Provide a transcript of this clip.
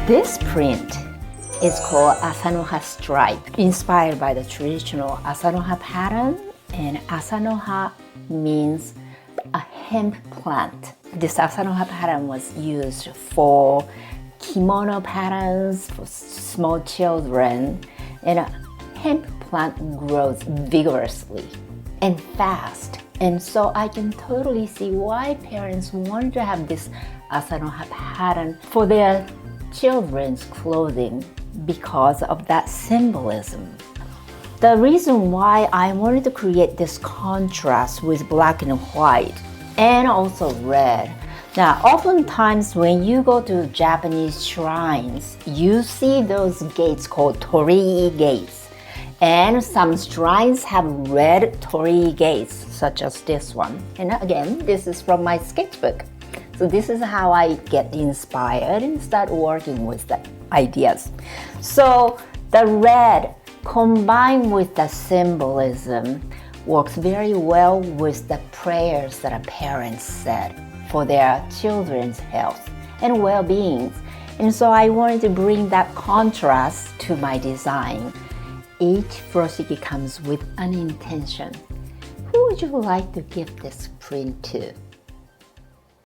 This print is called Asanoha stripe, inspired by the traditional Asanoha pattern, and Asanoha means a hemp plant. This Asanoha pattern was used for kimono patterns for small children, and a hemp plant grows vigorously and fast. And so I can totally see why parents want to have this Asanoha pattern for their children's clothing because of that symbolism. The reason why I wanted to create this contrast with black and white and also red. Now, oftentimes when you go to Japanese shrines, you see those gates called torii gates. And some shrines have red torii gates, such as this one. And again, this is from my sketchbook. So this is how I get inspired and start working with the ideas. So the red combined with the symbolism works very well with the prayers that our parents said for their children's health and well-being. And so I wanted to bring that contrast to my design. Each furoshiki comes with an intention. Who would you like to give this print to?